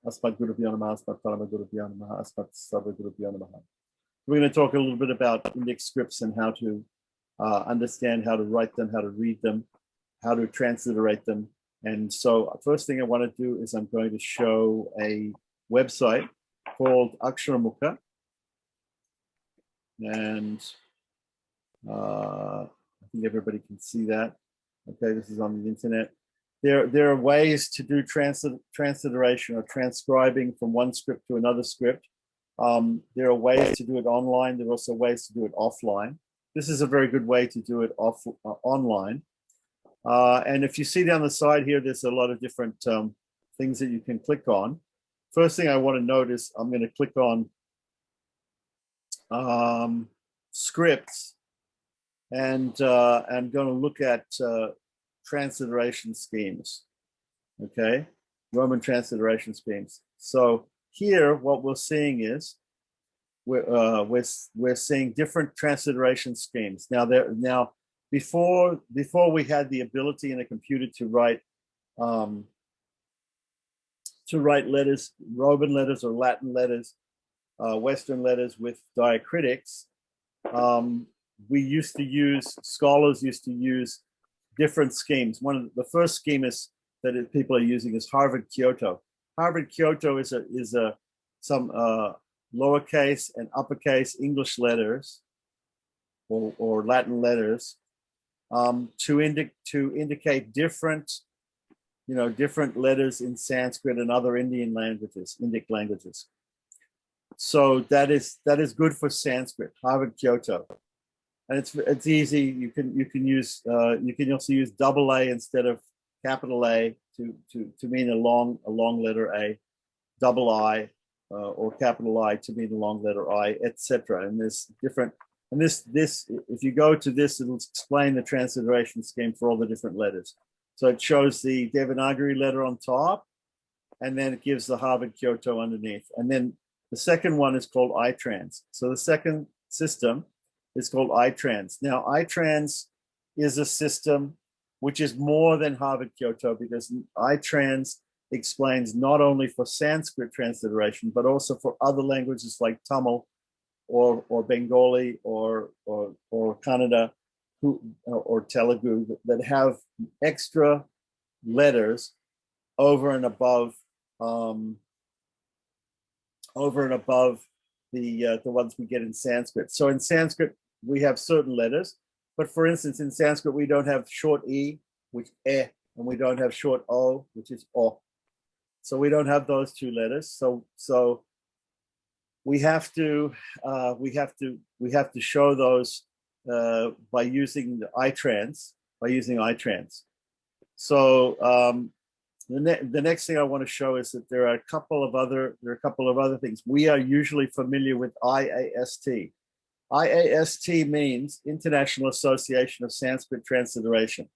Asmat Gurubhyo Namaha, Asmat Parama Gurubhyo Namaha, Asmat Sarva Gurubhyo Namaha. We're going to talk a little bit about Indic scripts and how to understand how to write them, how to read them, how to transliterate them. And so first thing I want to do is I'm going to show a website called Aksharamukha. And I think everybody can see that. Okay, this is on the internet. There are ways to do transliteration or transcribing from one script to another script. There are ways to do it online. There are also ways to do it offline. This is a very good way to do it online. And if you see down the side here, there's a lot of different things that you can click on. First thing I want to notice, I'm going to click on scripts, and I'm going to look at transliteration schemes. Okay, Roman transliteration schemes. So here, what we're seeing is we're seeing different transliteration schemes. Now before we had the ability in a computer to write letters, Roman letters or Latin letters, Western letters with diacritics, scholars used to use different schemes. One of the first scheme that people are using is Harvard Kyoto. Harvard Kyoto is some lowercase and uppercase English letters or Latin letters to indicate different letters in Sanskrit and other Indic languages. So that is good for Sanskrit. Harvard Kyoto, and it's easy. You can also use double A instead of capital A to mean a long letter A, double I or capital I to mean a long letter I, etc. And there's different. And this if you go to this, it'll explain the transliteration scheme for all the different letters. So it shows the Devanagari letter on top, and then it gives the Harvard Kyoto underneath. And then the second one is called iTrans. So the second system is called iTrans. Now, iTrans is a system which is more than Harvard Kyoto, because iTrans explains not only for Sanskrit transliteration, but also for other languages like Tamil or Bengali or Kannada or Telugu that have extra letters over and above the ones we get in Sanskrit. So in Sanskrit, we have certain letters, but for instance, in Sanskrit, we don't have short E, which and we don't have short O, which is O. So we don't have those two letters. So we have to show those by using the iTrans. So the next thing I want to show is that there are a couple of other things. We are usually familiar with IAST. IAST means International Association of Sanskrit Transliteration.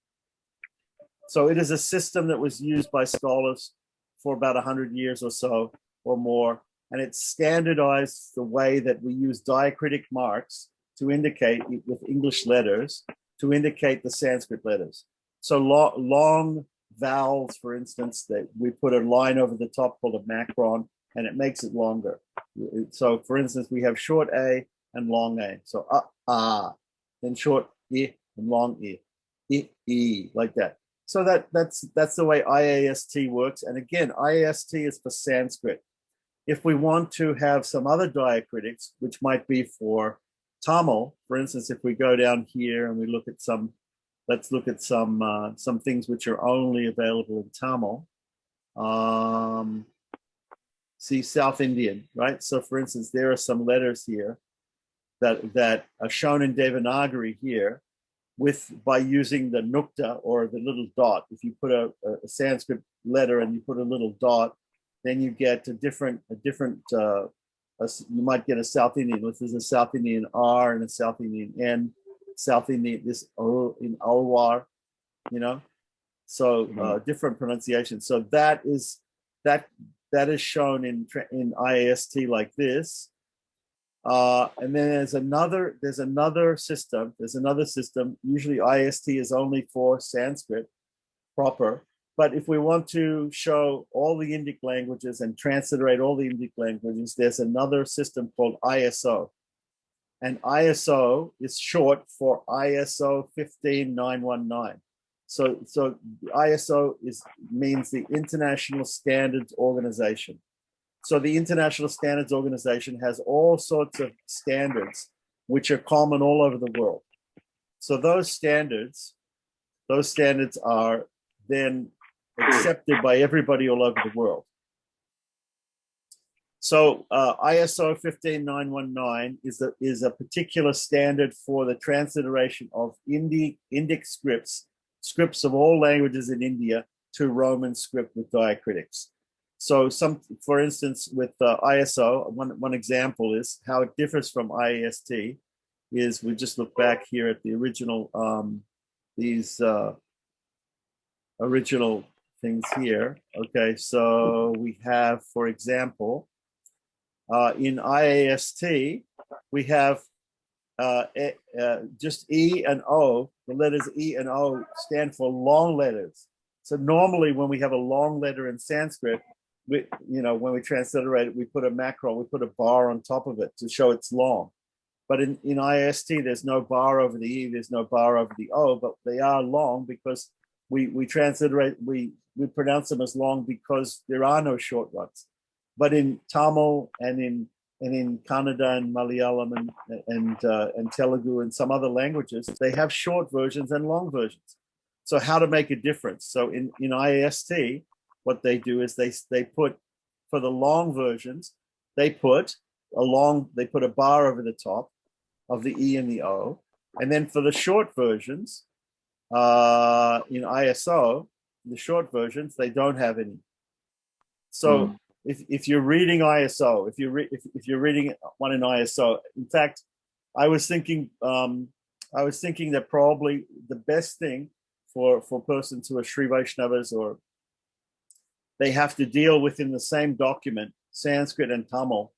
So it is a system that was used by scholars for about 100 years or so or more, and it standardized the way that we use diacritic marks to indicate with English letters to indicate the Sanskrit letters. So long vowels, for instance, that we put a line over the top called a macron, and it makes it longer. So, for instance, we have short A and long A. So then short I and long I, like that. So that's the way IAST works. And again, IAST is for Sanskrit. If we want to have some other diacritics, which might be for Tamil, for instance, if we go down here and we look at let's look at some things which are only available in Tamil. See South Indian, right? So for instance, there are some letters here that are shown in Devanagari here by using the nukta or the little dot. If you put a Sanskrit letter and you put a little dot, then you get you might get a South Indian. There's a South Indian R and a South Indian N, South Indian this O in Alwar, So different pronunciations. So that is shown in IAST like this. And then there's another system. Usually IAST is only for Sanskrit proper, But if we want to show all the Indic languages and transliterate all the Indic languages, there's another system called ISO. And ISO is short for ISO 15919. So ISO means the International Standards Organization. So the International Standards Organization has all sorts of standards which are common all over the world. So those standards are then accepted by everybody all over the world. So ISO 15919 is a particular standard for the transliteration of Indic scripts of all languages in India to Roman script with diacritics. So for instance, with ISO, one example is how it differs from IAST is we just look back here at the original, these original things here. Okay, so we have, for example, in IAST, we have just E and O. The letters E and O stand for long letters. So normally when we have a long letter in Sanskrit, when we transliterate it, we put a macron, we put a bar on top of it to show it's long. But in IAST, there's no bar over the E, there's no bar over the O, but they are long because we transliterate, we pronounce them as long because there are no short ones. But in Tamil and in Kannada and Malayalam and Telugu and some other languages, they have short versions and long versions. So how to make a difference? So in IAST, what they do is they put, for the long versions, they put a bar over the top of the E and the O. And then for the short versions, in ISO, the short versions, they don't have any. So if you're reading ISO, if you're reading one in ISO, in fact, I was thinking that probably the best thing for persons who are Sri Vaishnavas, or they have to deal within the same document, Sanskrit and Tamil.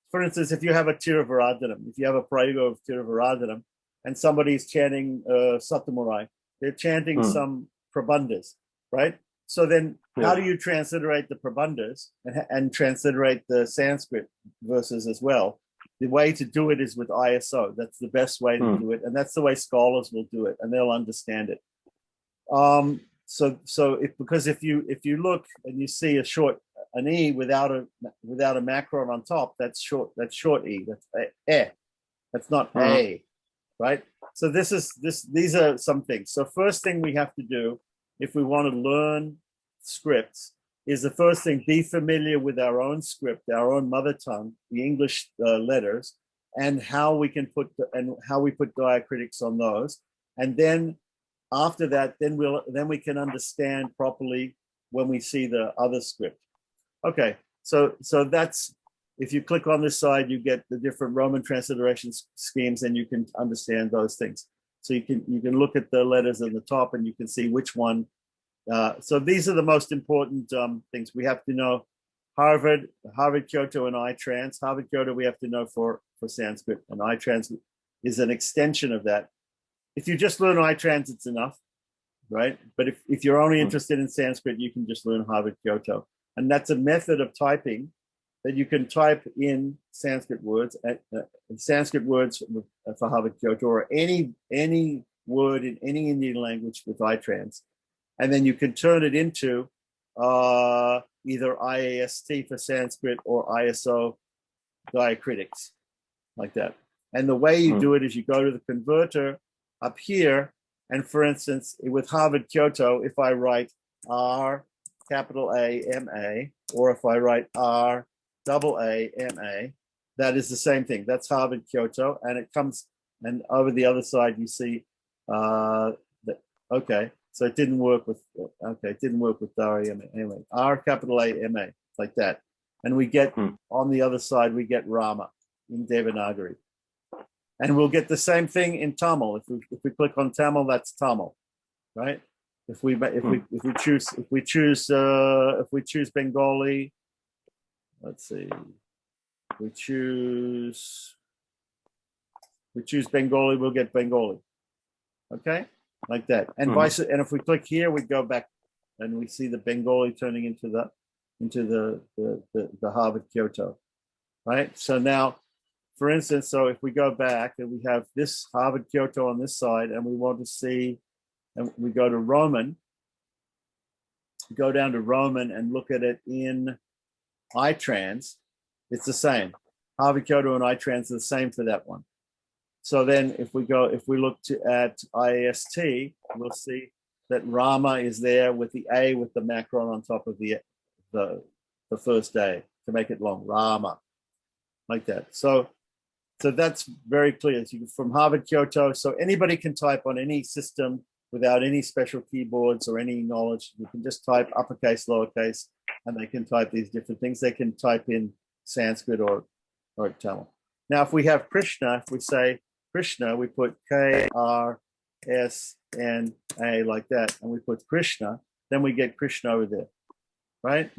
For instance, if you have a Tiruvaradanam, if you have a Prayoga of Tiruvaradanam, and somebody's chanting Satamurai, they're chanting some Prabandhas, right? So then how do you transliterate the Prabandhas and transliterate the Sanskrit verses as well? The way to do it is with ISO. That's the best way to do it. And that's the way scholars will do it, and they'll understand it. Because if you look and you see an E without a macron on top, that's short E. That's E. That's not A, right? So these are some things. So first thing we have to do if we want to learn scripts is the first thing, be familiar with our own script, our own mother tongue, the English letters, and how we put diacritics on those. And then after that, then we can understand properly when we see the other script. Okay, so that's, if you click on this side, you get the different Roman transliteration schemes, and you can understand those things. So you can look at the letters on the top, and you can see which one. So these are the most important things we have to know. Harvard, Kyoto, and iTrans. Harvard, Kyoto, we have to know for Sanskrit, and iTrans is an extension of that. If you just learn iTrans, it's enough, right? But if you're only interested in Sanskrit, you can just learn Harvard, Kyoto. And that's a method of typing that you can type in Sanskrit words, for Harvard, Kyoto, or any word in any Indian language with iTrans. And then you can turn it into either IAST for Sanskrit or ISO diacritics, like that. And the way you do it is you go to the converter up here, and for instance, with Harvard Kyoto, if I write R capital A M A, or if I write R double A M A, that is the same thing. That's Harvard Kyoto, and it comes, and over the other side you see okay. So it didn't work with R capital A M A, like that. And we get on the other side, we get Rama in Devanagari. And we'll get the same thing in Tamil. If we click on Tamil, that's Tamil, right? If we choose Bengali, let's see. If we choose Bengali, we'll get Bengali. Okay? Like that. And and if we click here, we go back and we see the Bengali turning into the Harvard Kyoto, right? So now, for instance, so if we go back and we have this Harvard Kyoto on this side, and we want to see, and we go to Roman, go down to Roman and look at it in iTrans, it's the same. Harvard Kyoto and iTrans are the same for that one. So then if we look at IAST, we'll see that Rama is there with the A with the macron on top of the first A to make it long, Rama, like that. So that's very clear. So from Harvard Kyoto, so anybody can type on any system without any special keyboards or any knowledge. You can just type uppercase, lowercase, and they can type these different things. They can type in Sanskrit or Tamil. Now, if we have Krishna, if we say Krishna, we put K-R-S-N-A like that, and we put Krishna, then we get Krishna over there, right?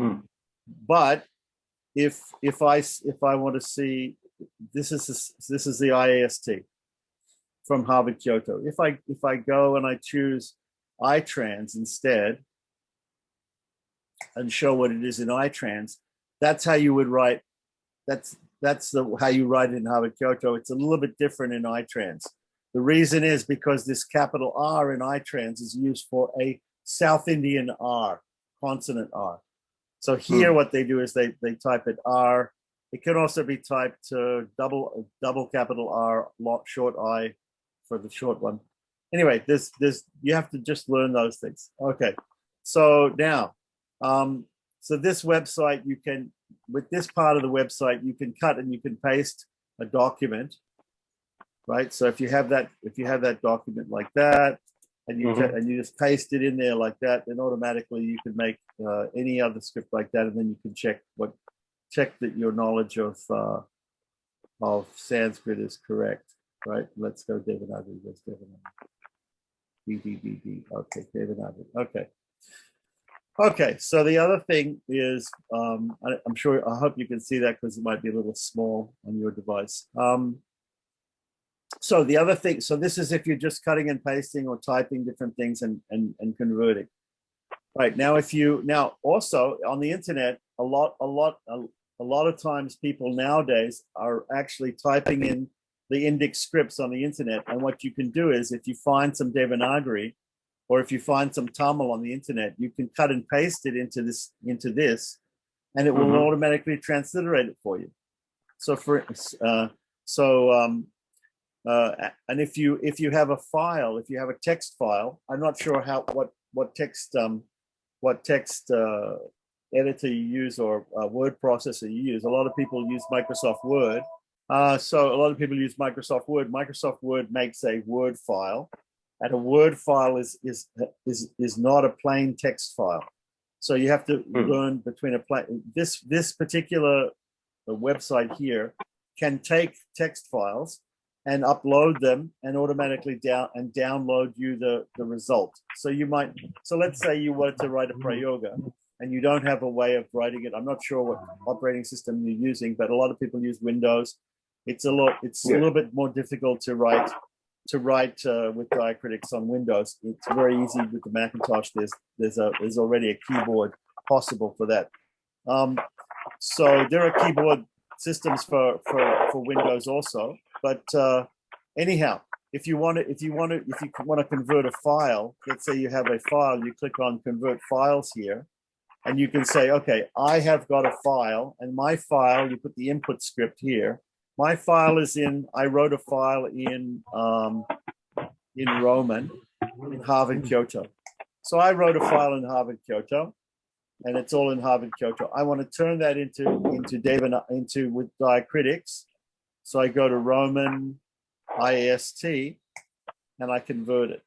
But if I want to see, this is the IAST from Harvard Kyoto. If I go and I choose iTrans instead and show what it is in iTrans, that's how you would write. That's how you write it in Harvard Kyoto. It's a little bit different in iTrans. The reason is because this capital R in iTrans is used for a South Indian R, consonant R. So here what they do is they type it R. It can also be typed double capital R, short I for the short one. Anyway, you have to just learn those things. Okay, so now, so this website, you can, with this part of the website, you can cut and you can paste a document, right? So if you have that document like that, and you just paste it in there like that, then automatically you can make any other script like that, and then you can check that your knowledge of Sanskrit is correct, right? Let's go Devanagari. Let's Devanagari. D. Okay, Devanagari. Okay. So the other thing is, I'm sure, I hope you can see that because it might be a little small on your device. So the other thing, so this is if you're just cutting and pasting or typing different things and converting. Right, now also on the internet, a lot of times people nowadays are actually typing in the Indic scripts on the internet, and what you can do is, if you find some Devanagari or if you find some Tamil on the internet, you can cut and paste it into this, and it will automatically transliterate it for you. So and if you have a file, if you have a text file, I'm not sure what text editor you use or word processor you use. A lot of people use Microsoft Word. So a lot of people use Microsoft Word. Microsoft Word makes a Word file, and a Word file is not a plain text file. So you have to learn between this particular website here can take text files and upload them and automatically download you the result. So let's say you wanted to write a prayoga and you don't have a way of writing it. I'm not sure what operating system you're using, but a lot of people use Windows. It's a little bit more difficult to write with diacritics on Windows. It's very easy with the Macintosh. There's already a keyboard possible for that. So there are keyboard systems for Windows also. But anyhow, if you want to convert a file, let's say you have a file, you click on Convert Files here, and you can say, okay, I have got a file, and my file, you put the input script here. My file is I wrote a file in Roman, in Harvard Kyoto. So I wrote a file in Harvard Kyoto, and it's all in Harvard Kyoto. I want to turn that into with diacritics. So I go to Roman IAST and I convert it.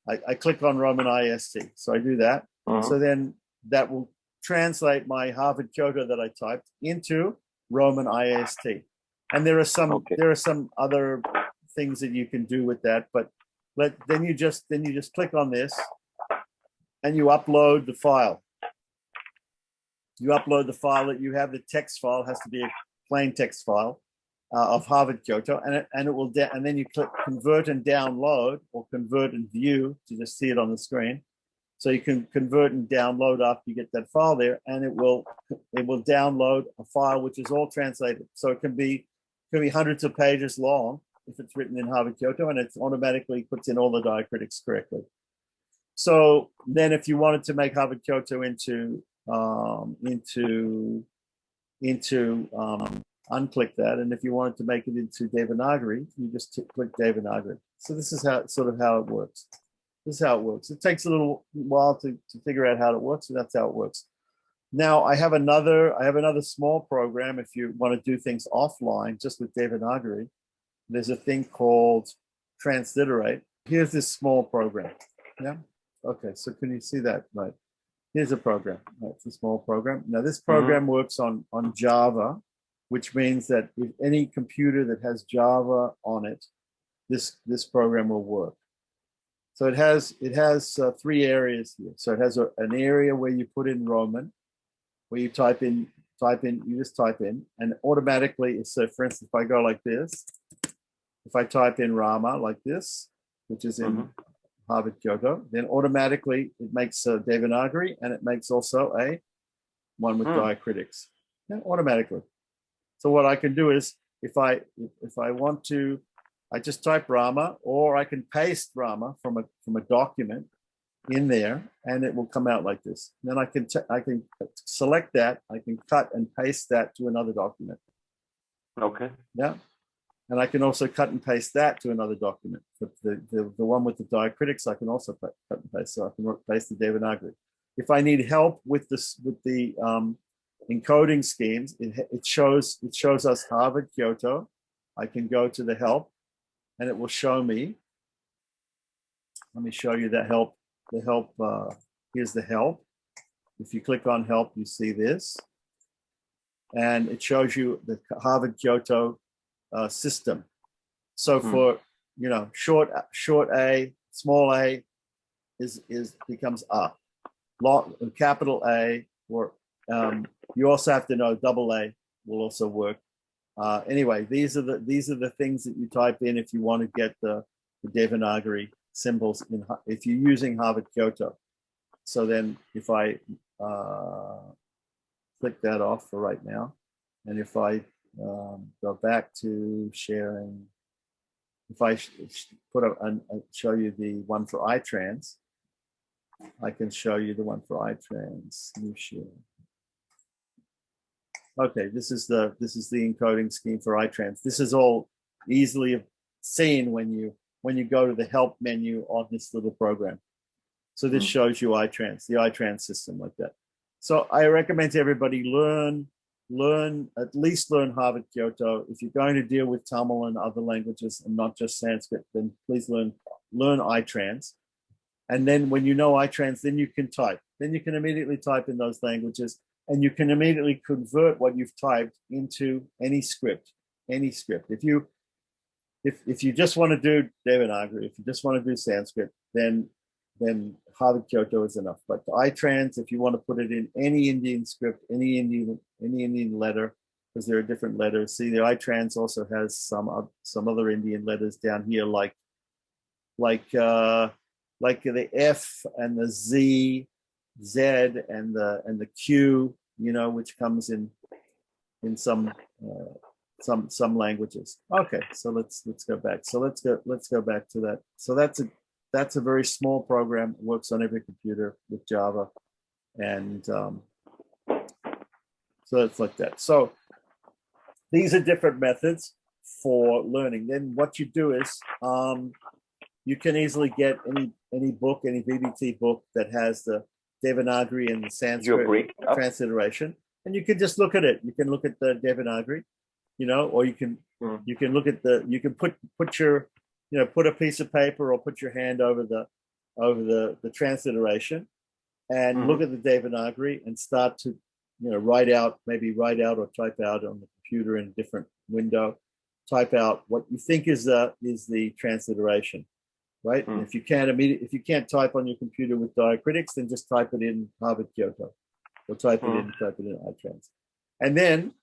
I click on Roman IAST. So I do that. So then that will translate my Harvard Kyoto that I typed into Roman IAST. And there are some other things that you can do with that, but then you just click on this and you upload the file. You upload the file that you have. The text file has to be a plain text file of Harvard Kyoto, and it will and then you click convert and download or convert and view to just see it on the screen. So you can convert and download after you get that file there, and it will download a file which is all translated. So it can be hundreds of pages long if it's written in Harvard Kyoto, and it automatically puts in all the diacritics correctly. So then, if you wanted to make Harvard Kyoto into unclick that, and if you wanted to make it into Devanagari, you just click Devanagari. So this is how it works. This is how it works. It takes a little while to figure out how it works, and that's how it works. Now I have another small program if you want to do things offline just with Devanagari. There's a thing called Transliterate. Here's this small program. Yeah. Okay. So can you see that? Right. Here's a program. Right. It's a small program. Now this program works on Java, which means that if any computer that has Java on it, this program will work. So it has 3 areas here. So it has an area where you put in Roman, where you you just type in, and automatically. So for instance, if I go like this, if I type in Rama like this, which is in Harvard Kyoto, then automatically it makes a Devanagari, and it makes also a one with diacritics. Yeah, automatically. So what I can do is, if I want to, I just type Rama, or I can paste Rama from a document in there, and it will come out like this. Then I can select that. I can cut and paste that to another document. Okay. Yeah, and I can also cut and paste that to another document. The one with the diacritics, I can also cut and paste. So I can paste the Devanagari. If I need help with the encoding schemes, it shows us Harvard Kyoto. I can go to the help, and it will show me. Let me show you that help. The help, here's the help. If you click on help, you see this. And it shows you the Harvard Kyoto system. So for, short A, small a becomes A. Capital A, or you also have to know double A will also work. Anyway, these are the things that you type in if you want to get the Devanagari symbols if you're using Harvard Kyoto. So then if I click that off for right now, and if I go back to sharing, if I show you the one for iTrans, I can show you the one for iTrans. New share. Okay, this is the encoding scheme for iTrans. This is all easily seen when you go to the help menu on this little program. So this shows you iTrans, the iTrans system like that. So I recommend to everybody at least learn Harvard Kyoto. If you're going to deal with Tamil and other languages and not just Sanskrit, then please learn iTrans. And then when you know iTrans, then you can type. Then you can immediately type in those languages, and you can immediately convert what you've typed into any script. If you just want to do Devanagari, if you just want to do Sanskrit, then Harvard Kyoto is enough. But iTrans, if you want to put it in any Indian script, any Indian letter, because there are different letters. See, the iTrans also has some other Indian letters down here, like the F and the Z, and the Q, which comes in some languages. Okay, so let's go back. So let's go back to that. So that's a very small program. It works on every computer with Java, and so it's like that. So these are different methods for learning. Then what you do is you can easily get any book, any VBT book that has the Devanagari and the Sanskrit transliteration, and you can just look at it. You can look at the Devanagari, or you can look at you can put a piece of paper or put your hand over the transliteration and look at the Devanagari and start to write out or type out on the computer in a different window. Type out what you think is the transliteration. Right. And if you can't type on your computer with diacritics, then just type it in Harvard Kyoto, or type it in iTrans, and then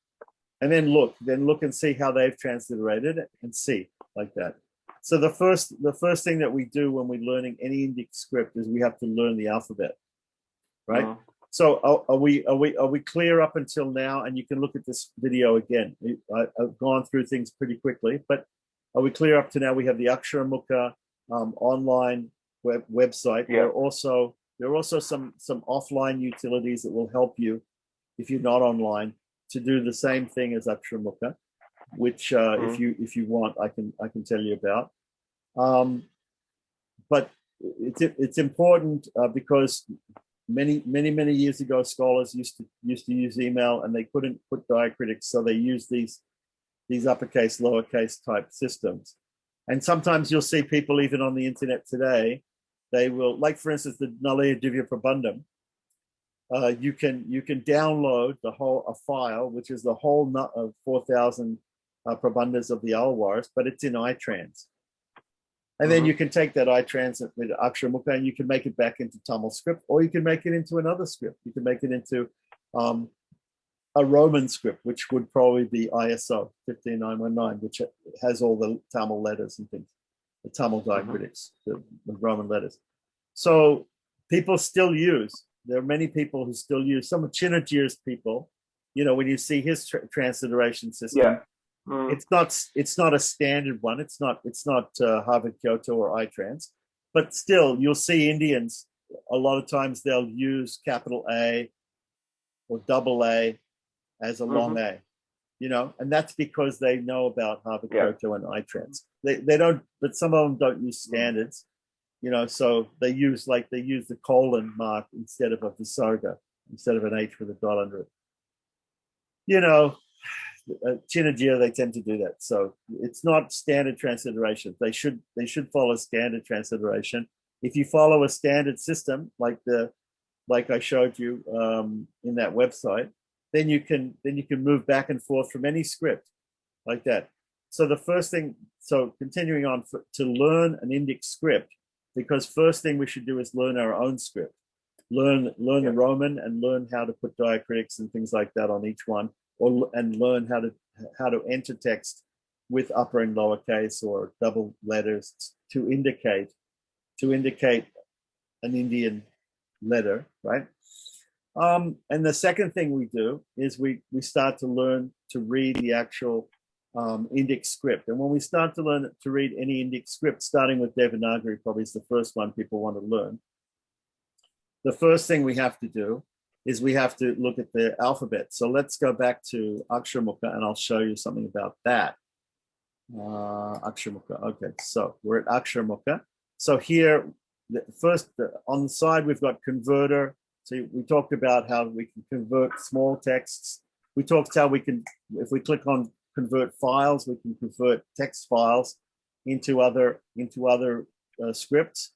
look and see how they've transliterated it, and see like that. So the first thing that we do when we're learning any Indic script is we have to learn the alphabet, right? So are we clear up until now? And you can look at this video again. I've gone through things pretty quickly, but are we clear up to now? We have the Aksharamukha online website. Yeah. There are also some offline utilities that will help you if you're not online to do the same thing as Aksharamukha, which if you want, I can tell you about. But it's important because many years ago, scholars used to use email and they couldn't put diacritics, so they used these uppercase, lowercase type systems. And sometimes you'll see people even on the internet today, they will, like for instance, the Nalaya Divya Prabandham. You can download a file, which is the whole nut of 4,000 Prabandhas of the Alwars, but it's in iTrans. And then you can take that iTrans with Aksharamukha and you can make it back into Tamil script, or you can make it into another script. You can make it into a Roman script, which would probably be ISO 15919, which has all the Tamil letters and things, the Tamil diacritics, the Roman letters. So people still use, there are many people who still use, some of Chinnaji's people, you know, when you see his transliteration system, it's not a standard one. It's not Harvard Kyoto or iTrans, but still you'll see Indians, a lot of times they'll use capital A or double A as a long A, you know, and that's because they know about Harvard Kyoto and iTrans. They don't, but some of them don't use standards, you know, so they use the colon mark instead of a visarga, instead of an H with a dot under it. You know, Chinnagia, they tend to do that. So it's not standard transliteration. They should follow standard transliteration. If you follow a standard system like I showed you in that website, then you can move back and forth from any script like that. So the first thing, so continuing on to learn an Indic script, because first thing we should do is learn our own script, learn the Roman and learn how to put diacritics and things like that on each one, and learn how to enter text with upper and lower case or double letters to indicate an Indian letter, right? And the second thing we do is we start to learn to read the actual Indic script. And when we start to learn to read any Indic script, starting with Devanagari probably is the first one people want to learn. The first thing we have to do is we have to look at the alphabet. So let's go back to Aksharamukha and I'll show you something about that. Aksharamukha. Okay, so we're at Aksharamukha. So here, on the side, we've got converter. So we talked about how we can convert small texts. We talked how we can, if we click on convert files, we can convert text files into other scripts.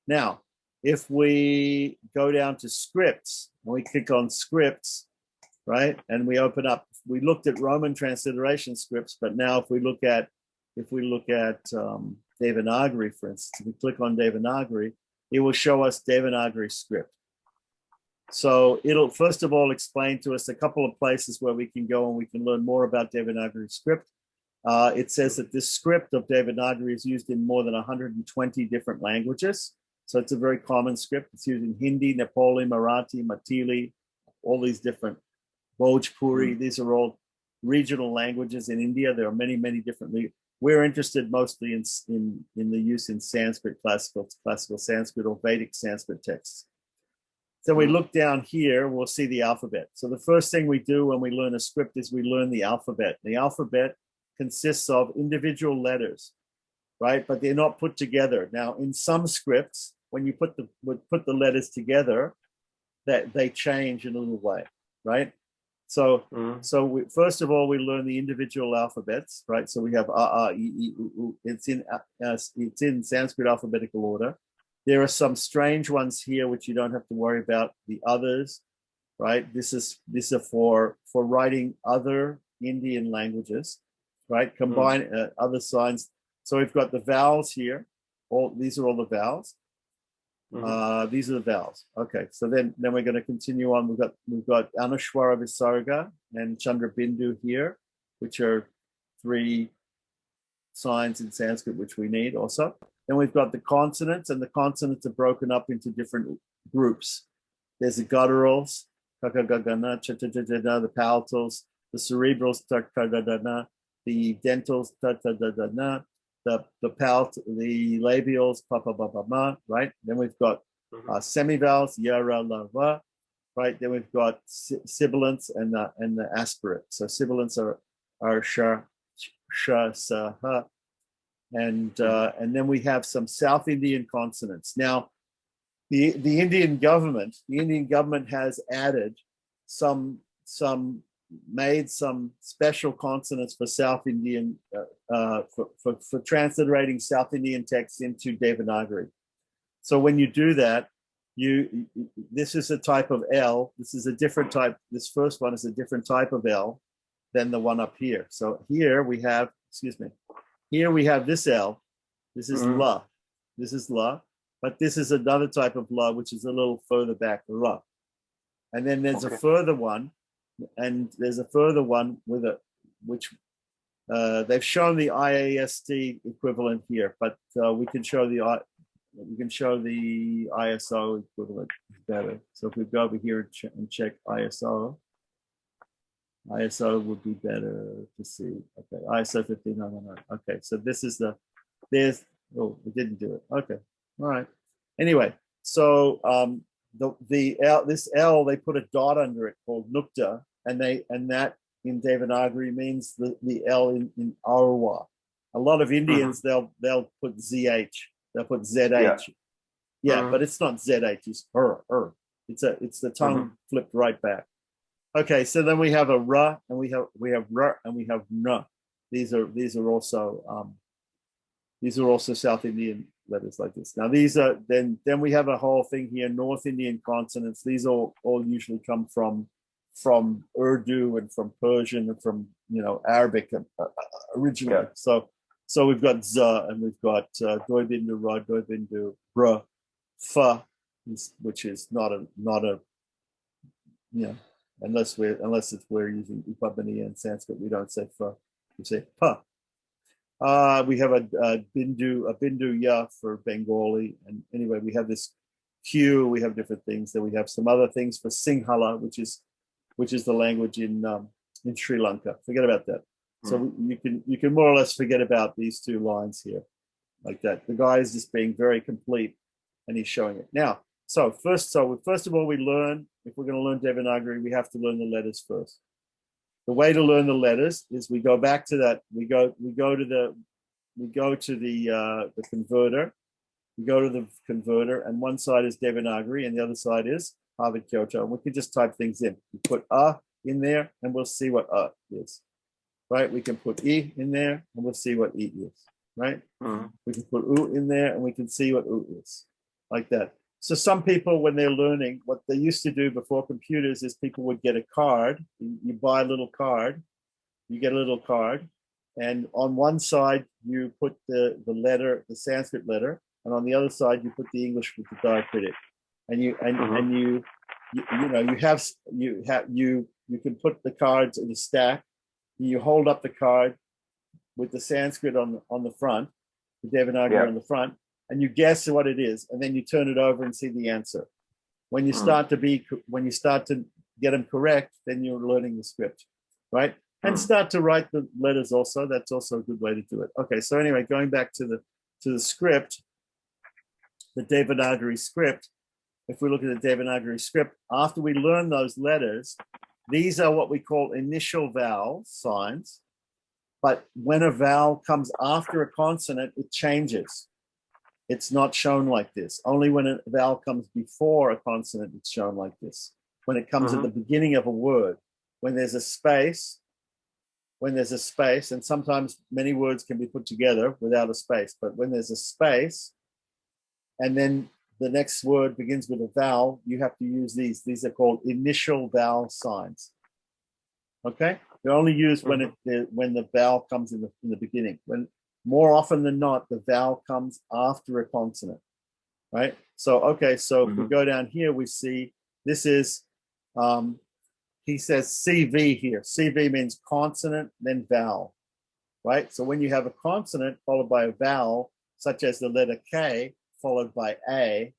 Now, if we go down to scripts, and we click on scripts, right, and we open up, we looked at Roman transliteration scripts, but now if we look at Devanagari, for instance, if we click on Devanagari, it will show us Devanagari script. So it'll first of all explain to us a couple of places where we can go and we can learn more about Devanagari script. It says that this script of Devanagari is used in more than 120 different languages. So it's a very common script. It's used in Hindi, Nepali, Marathi, Maithili, all these different, Bhojpuri. These are all regional languages in India. There are many different. We're interested mostly in the use in Sanskrit, classical Sanskrit or Vedic Sanskrit texts. So we look down here, we'll see the alphabet. So the first thing we do when we learn a script is we learn the alphabet. The alphabet consists of individual letters, right? But they're not put together. Now, in some scripts, when you put the letters together, that they change in a little way, right? So first of all, we learn the individual alphabets, right? So we have it's in Sanskrit alphabetical order. There are some strange ones here which you don't have to worry about. The others, right? These are for writing other Indian languages, right? Combine other signs. So we've got the vowels here. These are all the vowels. These are the vowels. Okay, so then we're going to continue on. We've got Anushwara Visarga and Chandra Bindu here, which are three signs in Sanskrit, which we need also. Then we've got the consonants, and the consonants are broken up into different groups. There's the gutturals, the palatals, the cerebrals, the dentals, the labials, right? Then we've got semivowels, yara, lava, right? Then we've got sibilants and the aspirate. So sibilants are sha, sa, ha, and then we have some South Indian consonants. Now, the Indian government has added made some special consonants for South Indian for transliterating South Indian texts into Devanagari. So when you do that, this is a type of L. This is a different type. This first one is a different type of L than the one up here. So here we have, here we have this L. This is la. This is la. But this is another type of la, which is a little further back, la. And then there's a further one, and there's a further one with which they've shown the IAST equivalent here, but we can show the ISO equivalent better. So if we go over here and check ISO would be better to see. Okay, ISO 15999. Okay, so this is oh, we didn't do it. Okay, all right. Anyway, so this L, they put a dot under it called nukta, and that in Devanagari means the L in Arwa. A lot of Indians they'll put ZH, they'll put ZH. Yeah, but it's not ZH, it's It's the tongue flipped right back. Okay, so then we have a ra, and we have ra, and we have na. These are also South Indian letters like this. Now these are then we have a whole thing here, North Indian consonants. These all usually come from Urdu and from Persian and from Arabic originally. Yeah. So we've got za, and we've got doi bindu ra, doi bindu bra, fa, which is not a unless we're using Upabaniya and Sanskrit, we don't say fa, we say pa. We have a bindu ya for Bengali, and anyway, we have this Q. We have different things. Then we have some other things for Sinhala, which is the language in Sri Lanka. Forget about that. So you can more or less forget about these two lines here, like that. The guy is just being very complete, and he's showing it now. So first of all, we learn, if we're going to learn Devanagari, we have to learn the letters first. The way to learn the letters is we go back to that. We go to the converter. We go to the converter, and one side is Devanagari, and the other side is Harvard Kyoto. And we can just type things in. We put in there, and we'll see what is. Right? We can put I in there, and we'll see what I is. Right? We can put U in there, and we can see what U is. Like that. So some people, when they're learning, what they used to do before computers is people would get a card. You buy a little card. You get a little card. And on one side, you put the letter, the Sanskrit letter. And on the other side, you put the English with the diacritic. And you can put the cards in a stack. You hold up the card with the Sanskrit on the front, the Devanagari on the front, and you guess what it is, and then you turn it over and see the answer. When you start to get them correct, then you're learning the script, right? And start to write the letters also. That's also a good way to do it. Okay, so anyway, going back to the script, the Devanagari script. If we look at the Devanagari script, after we learn those letters, these are what we call initial vowel signs. But when a vowel comes after a consonant, it changes. It's not shown like this. Only when a vowel comes before a consonant, it's shown like this. When it comes at the beginning of a word, when there's a space, and sometimes many words can be put together without a space, but when there's a space, and then the next word begins with a vowel, you have to use these. These are called initial vowel signs. Okay? They're only used when the vowel comes in the beginning. When more often than not, the vowel comes after a consonant, right? So if we go down here, we see this is, he says CV here. CV means consonant, then vowel. right? So when you have a consonant followed by a vowel, such as the letter K followed by A,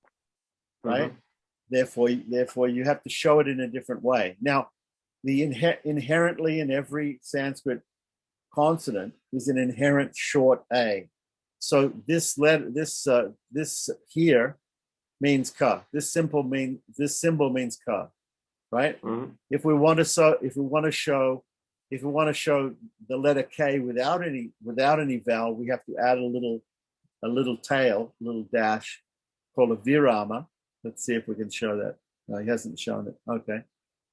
right? Therefore, you have to show it in a different way. Now, the inherently in every Sanskrit consonant is an inherent short A. So this letter, this here means ka. This symbol means ka, right? If we want to show the letter K without any vowel, we have to add a little tail, a little dash called a virama. Let's see if we can show that. No, he hasn't shown it. Okay,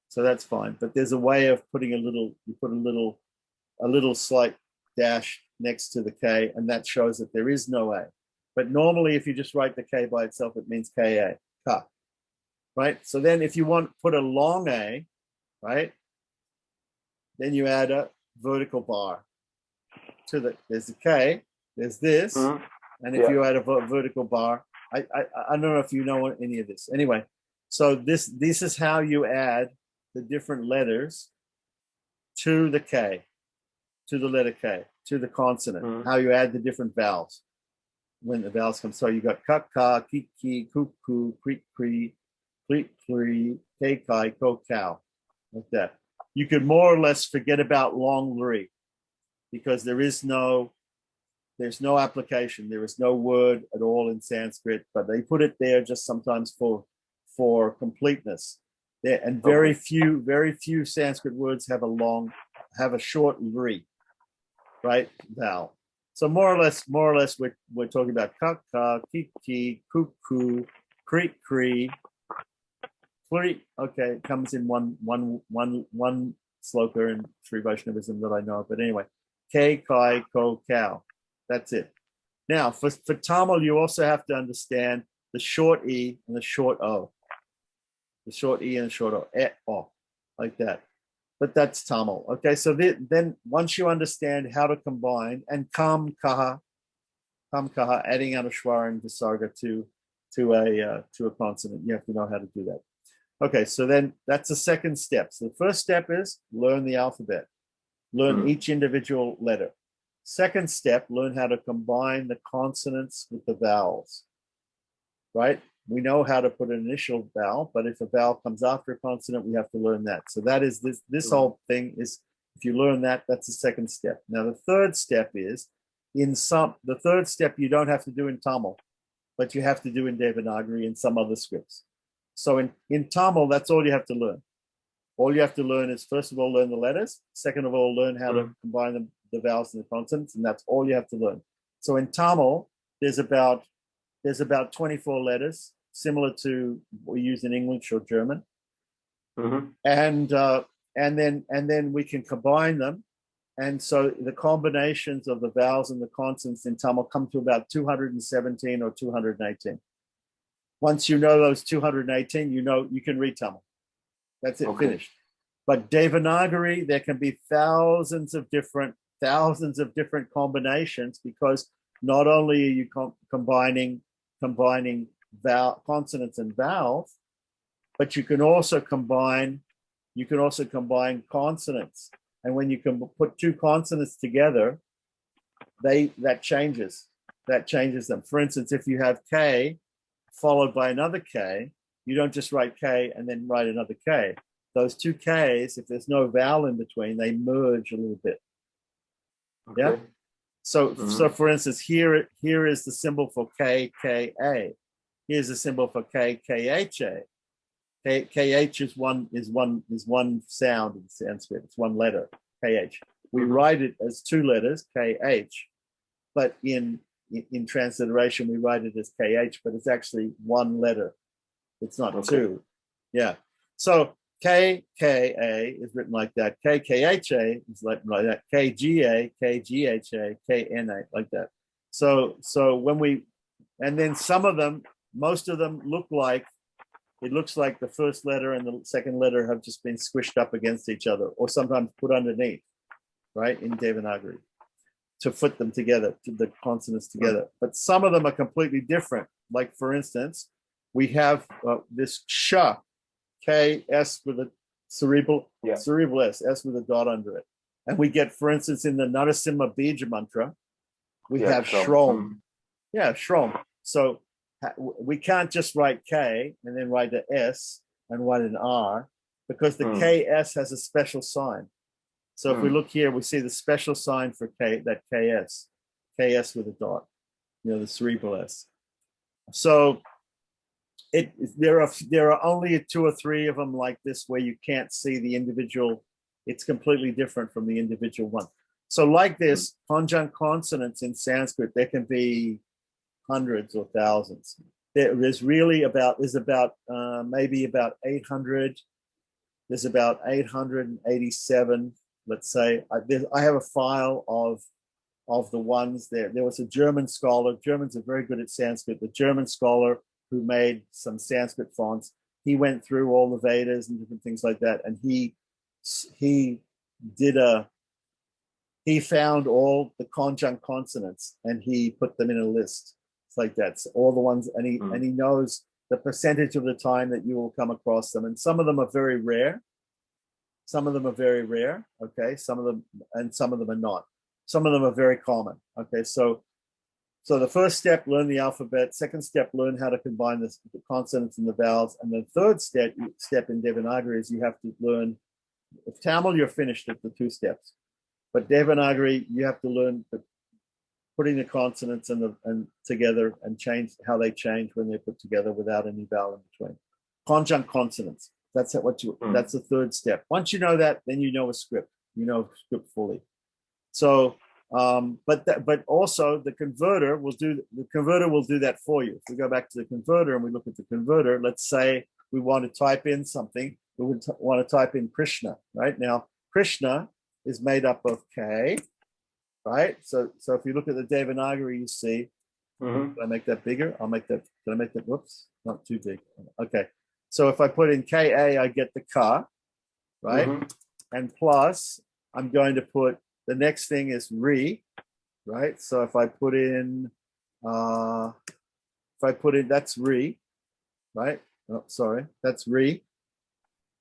so that's fine. But there's a way of putting you put a little slight dash next to the K, and that shows that there is no A. But normally, if you just write the K by itself, it means Ka, ka, right? So then if you want to put a long A, right, then you add a vertical bar to there's the K, there's this, and if you add a vertical bar, I don't know if you know any of this. Anyway, so this is how you add the different letters to the K, to the letter K, to the consonant, how you add the different vowels when the vowels come. So you got ka, ka, ki, ki, ku, ku, kri, kri, kri, kri, ke, kai, ko, cow, like that. You could more or less forget about long lri because there's no application. There is no word at all in Sanskrit, but they put it there just sometimes for completeness. There, and very few Sanskrit words have a short lri, right, vowel. So more or less, we're talking about ka, ka, ki, ki, ku, ku, kri, kri, kri. Okay, it comes in one sloka in Sri Vaishnavism that I know. But anyway, ke, kai, ko, cow. That's it. Now, for Tamil, you also have to understand the short E and the short O. The short E and the short O. O, like that. But that's Tamil. Okay, so then once you understand how to combine, and kam kaha, adding anushwara and visarga to a consonant, you have to know how to do that. Okay, so then that's the second step. So the first step is learn the alphabet. Learn each individual letter. Second step, learn how to combine the consonants with the vowels, right? We know how to put an initial vowel, but if a vowel comes after a consonant, we have to learn that. So that is this whole thing is, if you learn that, that's the second step. Now, the third step is, the third step you don't have to do in Tamil, but you have to do in Devanagari and some other scripts. So in Tamil, that's all you have to learn. All you have to learn is, first of all, learn the letters. Second of all, learn how to combine the vowels and the consonants, and that's all you have to learn. So in Tamil, there's about 24 letters, similar to what we use in English or German, and then we can combine them, and so the combinations of the vowels and the consonants in Tamil come to about 217 or 218. Once you know those 218, you can read Tamil. That's it, finished. But Devanagari, there can be thousands of different combinations, because not only are you combining consonants and vowels, but you can also combine consonants. And when you can put two consonants together, that changes them. For instance, if you have K followed by another K, you don't just write K and then write another K. Those two Ks, if there's no vowel in between, they merge a little bit. Okay. Yeah. So for instance, here is the symbol for K, K, A. Here's the symbol for K, K, H, A. K, H is one sound in Sanskrit. It's one letter, K, H. We write it as two letters, K, H, but in transliteration we write it as K, H, but it's actually one letter. It's not two. Yeah. So K, K, A is written like that. K, K, H, A is written like that. K, G, A, K, G, H, A, K, N, A, like that. So and then most of them looks like the first letter and the second letter have just been squished up against each other, or sometimes put underneath, right, in Devanagari, to put them together, to the consonants together. But some of them are completely different. Like, for instance, we have this sh, K, S with a cerebral S with a dot under it. And we get, for instance, in the Narasimha Bija mantra, we Yeah, have Shrom. Shrom. Yeah, Shrom. So we can't just write K and then write an S and write an R, because the KS has a special sign. So if we look here, we see the special sign for K, that KS with a dot, the cerebral S. So there are only 2 or 3 of them like this where you can't see the individual. It's completely different from the individual one. So like this, conjunct consonants in Sanskrit, there can be hundreds or thousands. There's maybe about 800. There's about 887, let's say. I have a file of the ones there. There was a German scholar. Germans are very good at Sanskrit. The German scholar who made some Sanskrit fonts, he went through all the Vedas and different things like that, and he found all the conjunct consonants and he put them in a list. It's like that. So all the ones, and he knows the percentage of the time that you will come across them. And some of them are very rare. Okay. Some of them are not. Some of them are very common. Okay. So the first step, learn the alphabet. Second step, learn how to combine the consonants and the vowels. And the third step in Devanagari is you have to learn. If Tamil, you're finished at the 2 steps. But Devanagari, you have to learn putting the consonants and together and change how they change when they're put together without any vowel in between. Conjunct consonants. That's that's the third step. Once you know that, then you know a script. You know script fully. So, but also the converter will do that for you. If we go back to the converter and we look at the converter, let's say we want to type in something. We would want to type in Krishna, right? Now, Krishna is made up of K, right? So if you look at the Devanagari, you see, can I make that bigger? Can I make that, whoops, not too big. Okay. So if I put in KA, I get the Ka, right? And plus, I'm going to put, the next thing is Re, right? So if I put in, that's Re, right? Oh, sorry, that's Re.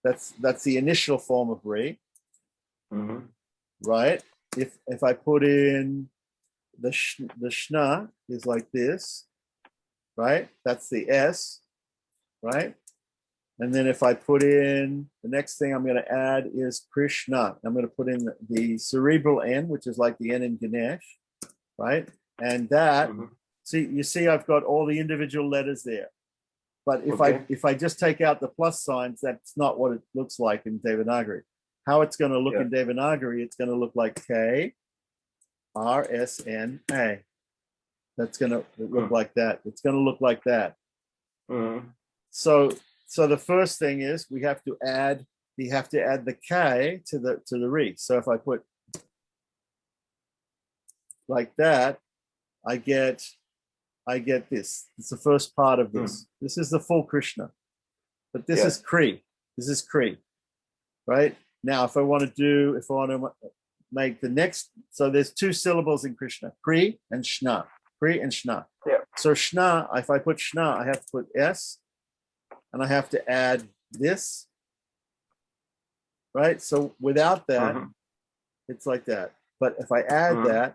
That's the initial form of Re. Right? If I put in the shna is like this, right? That's the S, right? And then if I put in, the next thing I'm going to add is Krishna. I'm going to put in the cerebral N, which is like the N in Ganesh, right? And that, you see I've got all the individual letters there. But if I just take out the plus signs, that's not what it looks like in Devanagari. How it's going to look in Devanagari, it's going to look like K, R, S, N, A. That's going to look like that. It's going to look like that. So the first thing is we have to add the K to the Re. So if I put like that, I get this. It's the first part of this. This is the full Krishna. But this is Kri. This is Kri. Right? Now, if I want to make the next, so there's 2 syllables in Krishna, Kri and Shna. Kri and Shna. Yeah. So Shna, if I put Shna, I have to put S, and I have to add this. Right? So without that, it's like that. But if I add that,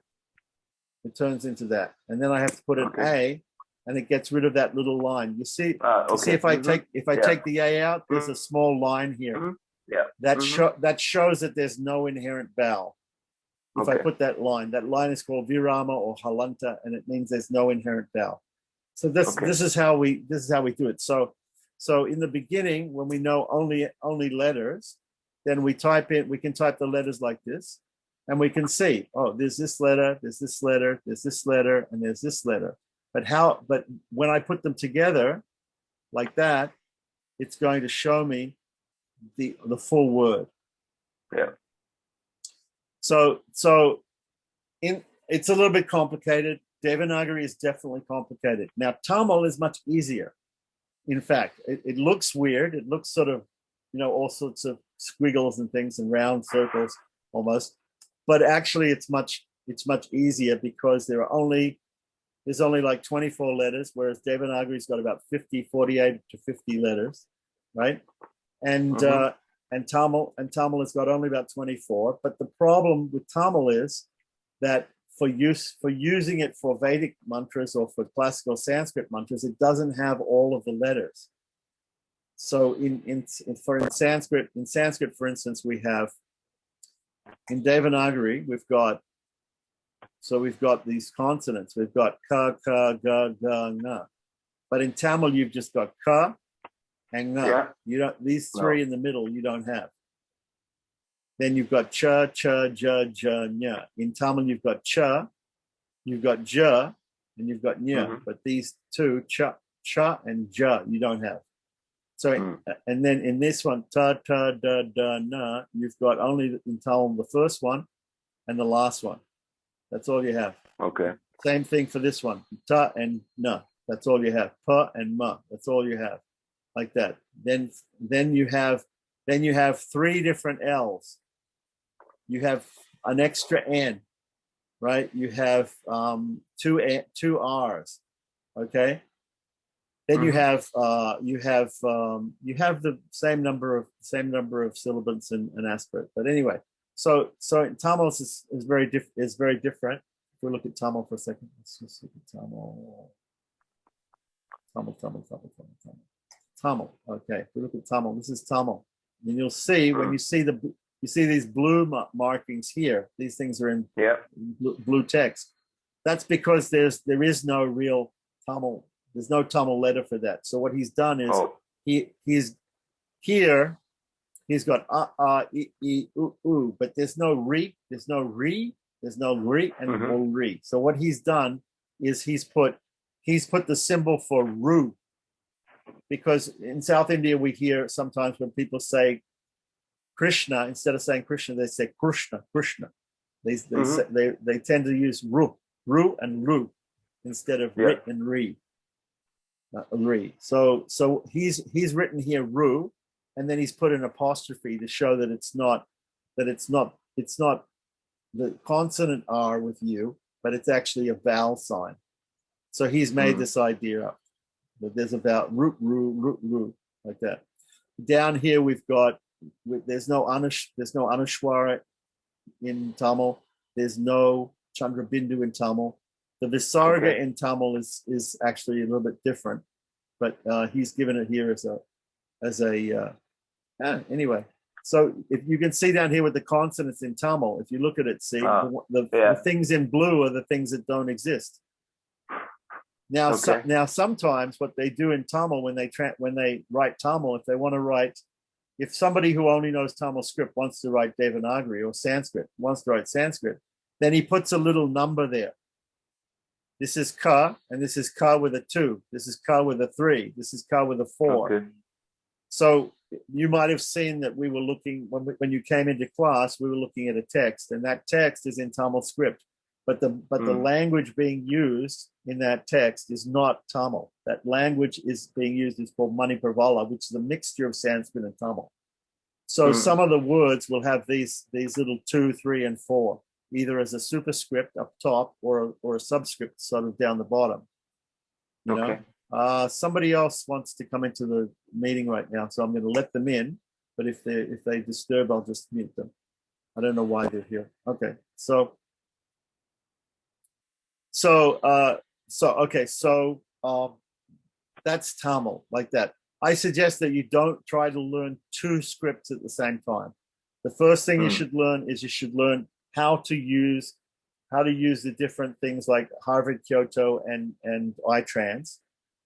it turns into that. And then I have to put an A, and it gets rid of that little line. You see, see if I take the A out, there's a small line here. That shows that there's no inherent vowel. If I put that line is called virama or halanta, and it means there's no inherent vowel. So this is how we do it. So in the beginning, when we know only letters, then we can type the letters like this, and we can see, oh, there's this letter, there's this letter, there's this letter, and there's this letter. But when I put them together like that, it's going to show me the full word. Yeah. So it's a little bit complicated. Devanagari is definitely complicated. Now, Tamil is much easier. In fact, it looks weird. It looks sort of, all sorts of squiggles and things and round circles almost. But actually, it's much easier because there's only like 24 letters, whereas Devanagari's got about 48 to 50 letters, right? And Tamil has got only about 24. But the problem with Tamil is that for using it for Vedic mantras or for classical Sanskrit mantras, it doesn't have all of the letters. So in Sanskrit, for instance, we have in Devanagari, we've got these consonants. We've got ka, ka, ga, ga, nga. But in Tamil, you've just got ka and nga. Yeah. You don't, these three in the middle, you don't have. Then you've got cha, cha, ja, ja, nya. In Tamil, you've got cha, you've got ja, and you've got nya. Mm-hmm. But these two, cha, and ja, you don't have. So, and then in this one, ta, ta, da, da, na, you've got only in Tamil the first one and the last one. That's all you have. Okay. Same thing for this one, ta and na. That's all you have. Pa and ma. That's all you have. Like that. Then you have three different L's. You have an extra N, right? You have two R's. Okay. Then you have the same number of syllables and aspirate. But anyway, so Tamil is very different. If we look at Tamil for a second, let's just look at Tamil. Tamil. Okay, if we look at Tamil, this is Tamil, and you'll see when you see these blue markings here. These things are in blue text. That's because there is no real Tamil. There's no Tamil letter for that. So what he's done is he's got I, u, but there's no re, and re. So what he's done is he's put the symbol for ru, because in South India we hear sometimes when people say Krishna, instead of saying Krishna, they say Krishna. They tend to use ru and ru instead of rit and re. So he's written here ru, and then he's put an apostrophe to show that it's not the consonant R with you, but it's actually a vowel sign. So he's made this idea up that there's a vowel ru like that. Down here we've got there's no anushwara in Tamil. There's no chandra bindu in Tamil. The visarga in Tamil is actually a little bit different, but he's given it here as a anyway. So if you can see down here with the consonants in Tamil, if you look at it, see the things in blue are the things that don't exist. Now, now sometimes what they do in Tamil when they write Tamil, if somebody who only knows Tamil script wants to write Devanagari or Sanskrit, wants to write Sanskrit, then he puts a little number there. This is ka, and this is ka with a 2. This is ka with a 3. This is ka with a 4. Okay. So you might have seen that we were looking, when you came into class, we were looking at a text, and that text is in Tamil script. But the language being used in that text is not Tamil. That language is being used is called Manipravala, which is a mixture of Sanskrit and Tamil. So some of the words will have these little 2, 3, and 4, either as a superscript up top or a subscript sort of down the bottom. You know? Somebody else wants to come into the meeting right now, so I'm going to let them in. But if they disturb, I'll just mute them. I don't know why they're here. Okay, so that's Tamil, like that. I suggest that you don't try to learn 2 scripts at the same time. The first thing you should learn how to use the different things like Harvard, Kyoto, and iTrans,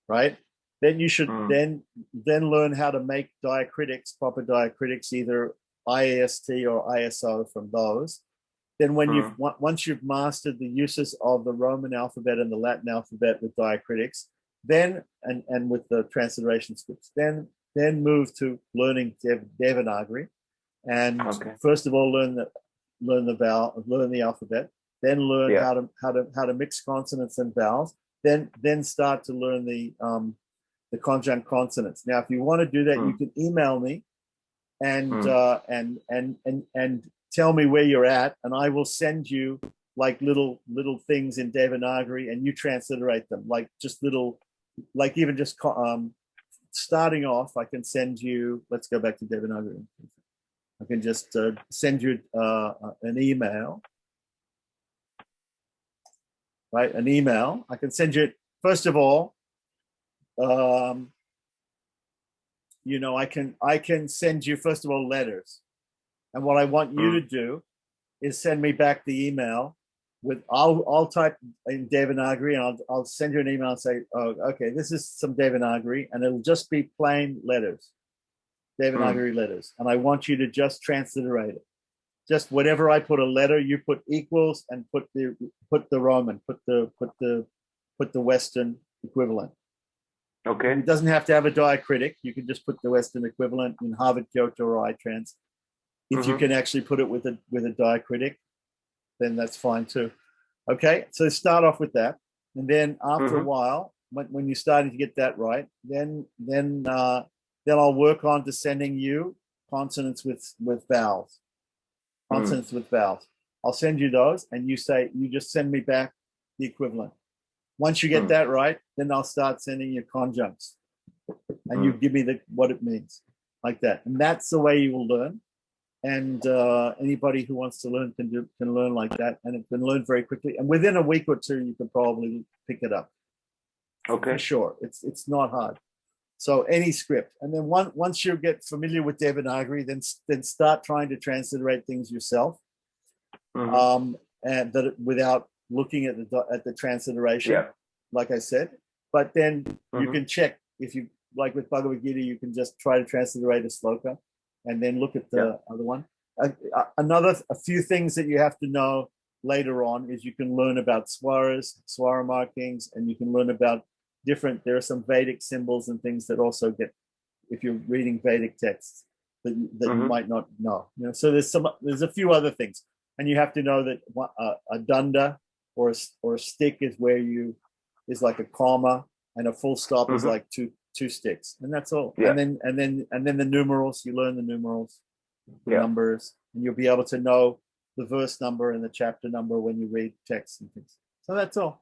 right? Then you should then learn how to make diacritics, proper diacritics, either IAST or ISO from those. Then once you've mastered the uses of the Roman alphabet and the Latin alphabet with diacritics, then and with the transliteration scripts, then move to learning Devanagari, and first of all learn the alphabet, then learn how to mix consonants and vowels, then start to learn the conjunct consonants. Now, if you want to do that, you can email me and tell me where you're at, and I will send you like little things in Devanagari, and you transliterate them, like just little, like even just starting off. I can send you. Let's go back to Devanagari. I can just send you an email, right? An email. I can send you, first of all, I can send you, first of all, letters. And what I want you to do is send me back the email with, I'll type in Devanagari, and I'll send you an email and say, oh, okay, this is some Devanagari, and it'll just be plain letters, Devanagari letters. And I want you to just transliterate it. Just whatever I put a letter, you put equals and put the Roman, put the Western equivalent. Okay. It doesn't have to have a diacritic. You can just put the Western equivalent in Harvard, Kyoto, or iTrans. If you can actually put it with a diacritic, then that's fine too. Okay, so start off with that, and then after a while, when you're starting to get that right, then I'll work on to sending you consonants with vowels. Consonants with vowels. I'll send you those, and you just send me back the equivalent. Once you get that right, then I'll start sending you conjuncts, and you give me what it means, like that. And that's the way you will learn. And anybody who wants to learn can learn like that, and it can learn very quickly. And within a week or two, you can probably pick it up. Okay, for sure. It's not hard. So any script, and then once you get familiar with Devanagari, then start trying to transliterate things yourself, and that without looking at the transliteration, like I said. But then you can check if you like with Bhagavad Gita, you can just try to transliterate a sloka, and then look at the other one. A few things that you have to know later on is you can learn about swaras, swara markings, and you can learn about there are some Vedic symbols and things that also get, if you're reading Vedic texts, that you might not know. So there's a few other things, and you have to know that a danda or a stick is like a comma, and a full stop is like two sticks, and that's all. And then the numerals, you learn the numerals, the numbers, and you'll be able to know the verse number and the chapter number when you read texts and things. So that's all.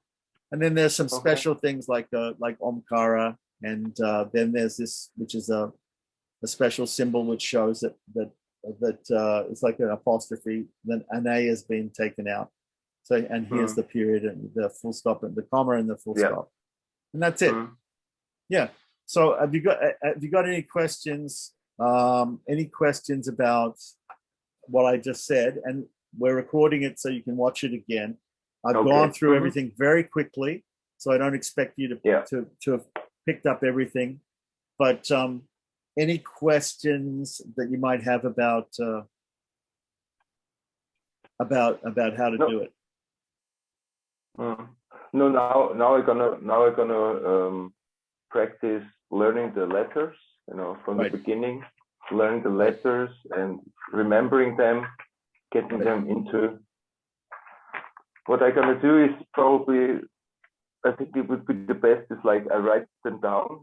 And then there's some special things like Omkara, and then there's this, which is a special symbol which shows that it's like an apostrophe. Then an A has been taken out. So, and here's the period and the full stop and the comma and the full stop, and that's it. Yeah. So have you got any questions? Any questions about what I just said? And we're recording it so you can watch it again. I've gone through everything very quickly, so I don't expect you to have picked up everything. But any questions that you might have about how to do it? No, now I'm gonna practice learning the letters. From the beginning, learning the letters and remembering them, getting them into. What I'm gonna do is probably, I think it would be the best is like I write them down,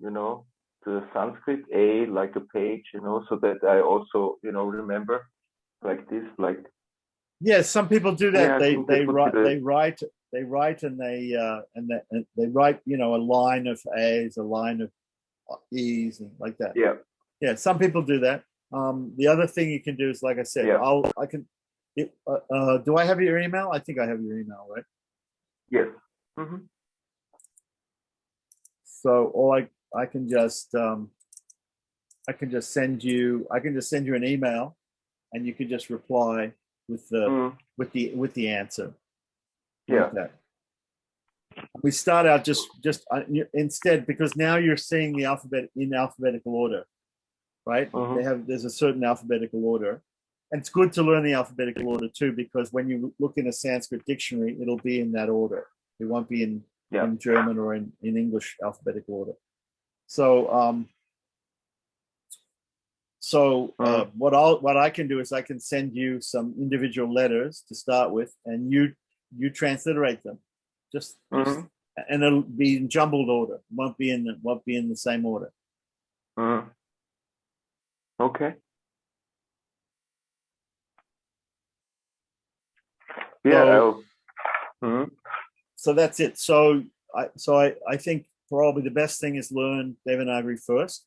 the Sanskrit A like a page, so that I also, remember like this, like. Yeah, some people do that. Yeah, they write and they write, a line of A's, a line of E's, and like that. Yeah. Some people do that. The other thing you can do is, like I said, do I have your email? I think I have your email, right? Yes. So, I can just send you an email, and you can just reply with the answer. Like that. We start out just instead, because now you're seeing the alphabet in alphabetical order, right? There's a certain alphabetical order. And it's good to learn the alphabetical order too, because when you look in a Sanskrit dictionary, it'll be in that order. It won't be in German or in English alphabetical order. So what I can do is I can send you some individual letters to start with, and you transliterate them, just and it'll be in jumbled order. It won't be in the same order. Okay. So that's it. So I think probably the best thing is learn Devanagari first,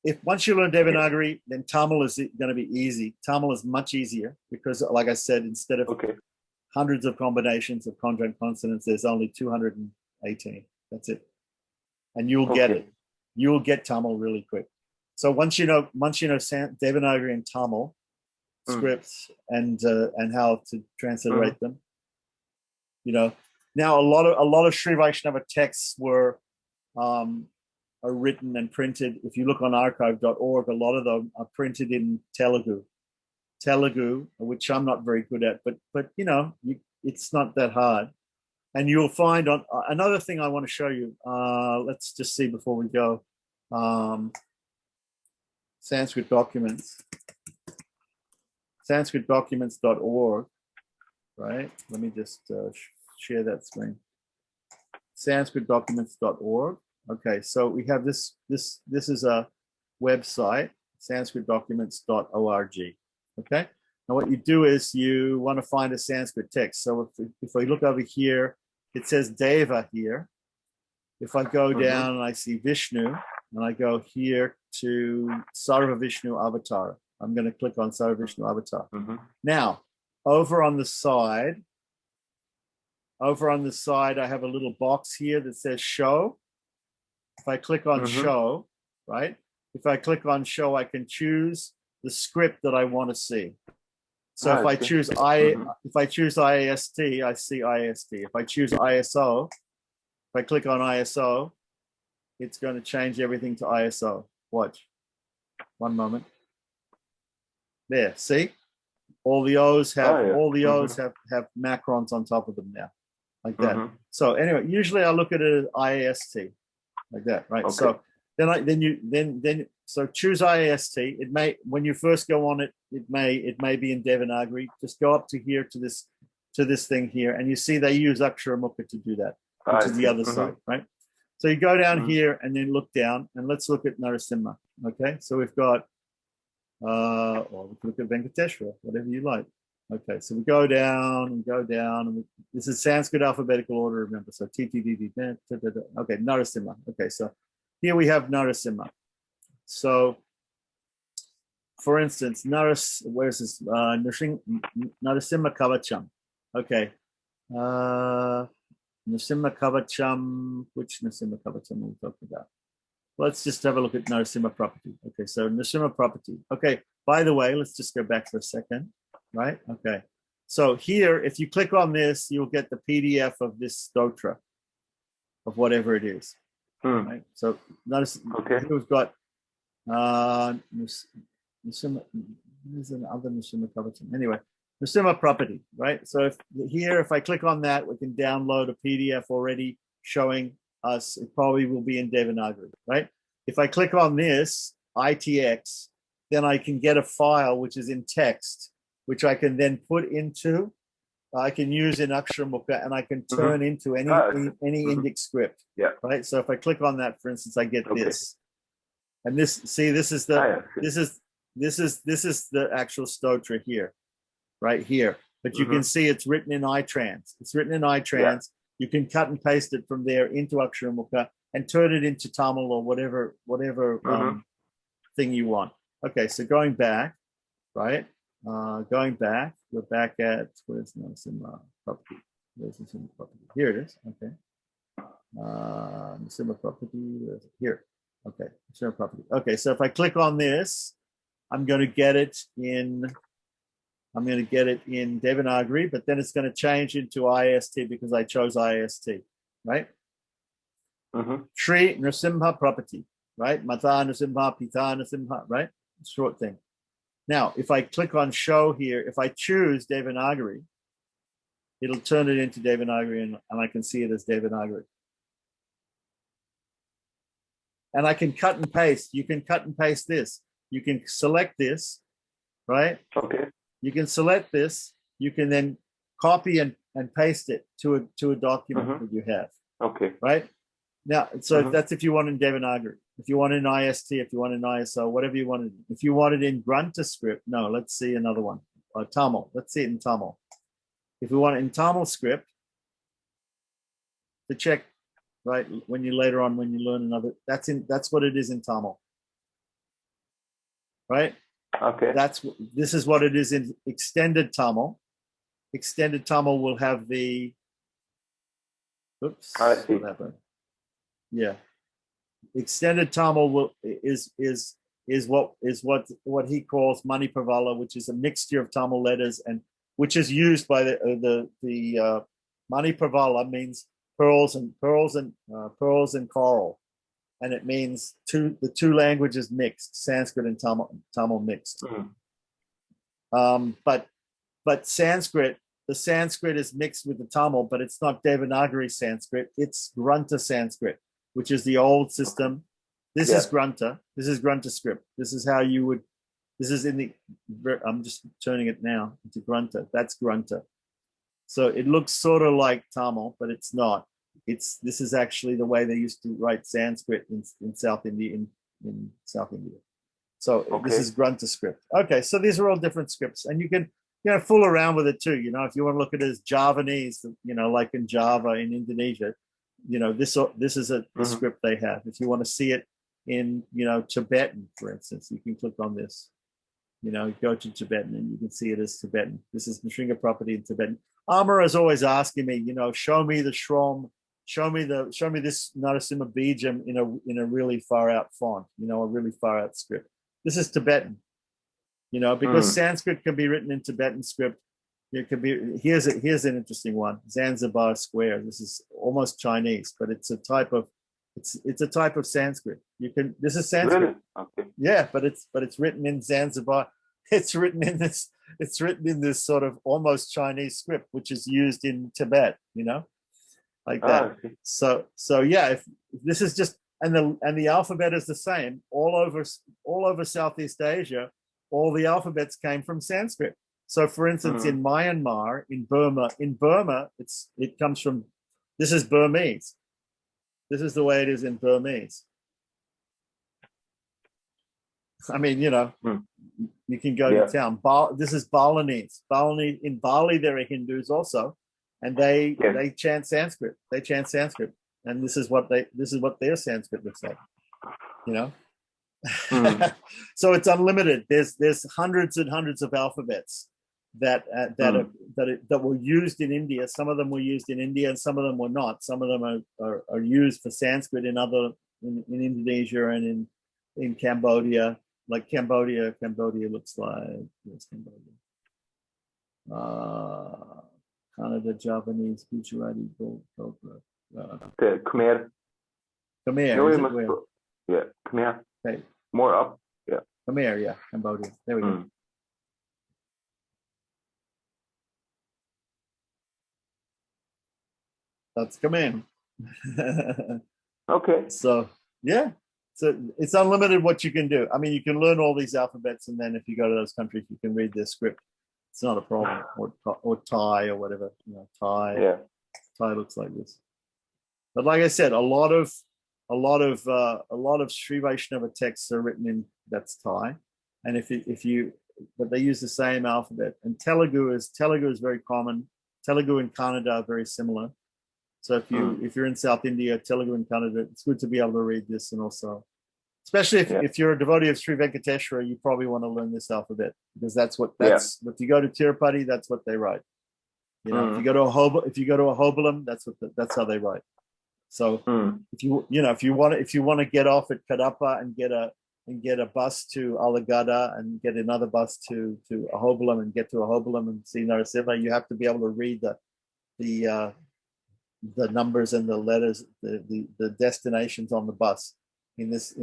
if once you learn Devanagari, then Tamil is going to be easy. Tamil is much easier because, like I said, instead of hundreds of combinations of conjoint consonants, there's only 218. That's it, and you'll get it. You'll get Tamil really quick. So once you know Devanagari and Tamil scripts and how to transliterate them, you know. Now a lot of Sri Vaishnava texts are written and printed. If you look on archive.org, a lot of them are printed in Telugu, which I'm not very good at, but you know, it's not that hard. And you'll find on another thing I want to show you. Let's just see before we go. Sanskrit documents, sanskritdocuments.org, right? Let me just share that screen. Sanskritdocuments.org. Okay, so we have this is a website, sanskritdocuments.org. Okay, now what you do is you want to find a Sanskrit text. So if I look over here, it says Deva here. If I go down and I see Vishnu, and I go here to Sarva Vishnu Avatar, I'm going to click on Sarva Vishnu Avatar. Now, over on the side, I have a little box here that says Show. If I click on Show, right? If I click on Show, I can choose the script that I want to see. So if I choose IAST, I see IAST. If I choose ISO, if I click on ISO, it's going to change everything to ISO. Watch. One moment. There, see? All the O's have have macrons on top of them now. Like that. So anyway, usually I look at it as IAST. Like that, right? So so choose IAST. It may, when you first go on it, it may be in Devanagari. Just go up to here to this thing here, and you see they use Aksharamukha to do that, which is the other side, right? So you go down here and then look down, and let's look at Narasimha. Okay, so we've got or we can look at Venkateshwara, whatever you like. Okay, so we go down, and this is Sanskrit alphabetical order, remember. So TTDD, okay, Narasimha. Okay, so here we have Narasimha. So, for instance, where's this? Narasimha Kavacham. Okay, Narasimha Kavacham. Which Narasimha Kavacham are we talking about? Let's just have a look at Narasimha property. Okay, so Narasimha property. Okay, by the way, let's just go back for a second. Right? Okay. So here, if you click on this, you'll get the PDF of this stotra, of whatever it is. Right? So notice here we've got Narasimha, there's another Narasimha Kavacham. Anyway, Narasimha property, right? So if I click on that, we can download a PDF already showing us. It probably will be in Devanagari, right? If I click on this, ITX, then I can get a file which is in text, which I can then put into, I can use in Aksharamukha, and I can turn into any Indic script. Yeah. Right. So if I click on that, for instance, I get this, and this. See, this is the actual stotra here, right here. But you can see it's written in iTrans. It's written in iTrans. Yeah. You can cut and paste it from there into Aksharamukha and turn it into Tamil or whatever thing you want. Okay. So going back, right. We're back at, where's Narasimha property? Where's Narasimha property? Here it is. Okay. Narasimha property, where's it? Here. Okay. Narasimha property. Okay. So if I click on this, I'm going to get it in Devanagari, but then it's going to change into IST because I chose IST, right? Shri Narasimha property, right? Mata Narasimha, Pita Narasimha, right? Short thing. Now, if I click on show here, if I choose Devanagari, it'll turn it into Devanagari and I can see it as Devanagari. And I can cut and paste. You can cut and paste this. You can select this, right? Okay. You can select this. You can then copy and paste it to a document that you have. Okay. Right? Now, so that's if you want in Devanagari. If you want in IST, if you want in ISO, whatever you want. If you want it in Grunta script, no, let's see another one. Tamil. Let's see it in Tamil. If we want it in Tamil script, to check, right, when you later on, when you learn another, that's what it is in Tamil. right? Okay. This is what it is in extended Tamil. Extended Tamil will have the. Oops, what happened? Yeah, extended Tamil is what he calls Mani Pravala, which is a mixture of Tamil letters and which is used by the Mani Pravala means pearls and coral, and it means the two languages mixed, Sanskrit and Tamil mixed. But Sanskrit, the Sanskrit is mixed with the Tamil, but it's not Devanagari Sanskrit. It's Grunta Sanskrit, which is the old system. This is Grunta. This is Grunta script. This is how you would. This is in the. I'm just turning it now into Grunta. That's Grunta. So it looks sort of like Tamil, but it's not. This is actually the way they used to write Sanskrit in South India in South India. So this is Grunta script. Okay, so these are all different scripts, and you can fool around with it too. If you want to look at it as Javanese, like in Java in Indonesia, this is a script they have. If you want to see it in Tibetan, for instance, you can click on this. Go to Tibetan and you can see it as Tibetan. This is Nisringa property in Tibetan. Amara is always asking me, show me the Shrom, show me this Narasimha Bijam in a really far out font, a really far out script. This is Tibetan, because Sanskrit can be written in Tibetan script. It could be. Here's an interesting one. Zanzibar square. This is almost Chinese, but it's a type of Sanskrit. This is Sanskrit. Really? Okay. Yeah, but it's written in Zanzibar. It's written in this sort of almost Chinese script, which is used in Tibet. Like that. Okay. So yeah, if this is just and the alphabet is the same all over Southeast Asia. All the alphabets came from Sanskrit. So, for instance, in Myanmar, in Burma, it comes from. This is Burmese. This is the way it is in Burmese. I mean, you can go to town. This is Balinese. In Bali, there are Hindus also, and they chant Sanskrit. They chant Sanskrit, and this is what their Sanskrit looks like. So it's unlimited. There's hundreds and hundreds of alphabets that were used in India. Some of them were used in India, and some of them were not. Some of them are used for Sanskrit in Indonesia and in Cambodia. Like Cambodia looks like. Where's Cambodia? Kannada, Javanese, Gujarati, the Khmer. Khmer. Yeah, Khmer. Okay. More up. Yeah. Khmer, yeah, Cambodia. There we go. That's Khmer. Okay. So yeah. So it's unlimited what you can do. I mean, you can learn all these alphabets, and then if you go to those countries, you can read their script. It's not a problem. Or Thai or whatever. Thai. Yeah. Thai looks like this. But like I said, a lot of Sri Vaishnava texts are written in that's Thai, and but they use the same alphabet. And Telugu is very common. Telugu and Kannada are very similar. So if you're in South India, Telugu and Kannada, it's good to be able to read this, and also, especially if you're a devotee of Sri Venkateshwara, you probably want to learn this alphabet because that's if you go to Tirupati, that's what they write. If you go to a Hobalam, that's how they write. So if you want to get off at Kadapa and get a bus to Alagada and get another bus to Ahobalam and get to Ahobalam and see Narasimha, you have to be able to read the numbers and the letters, the destinations on the bus in this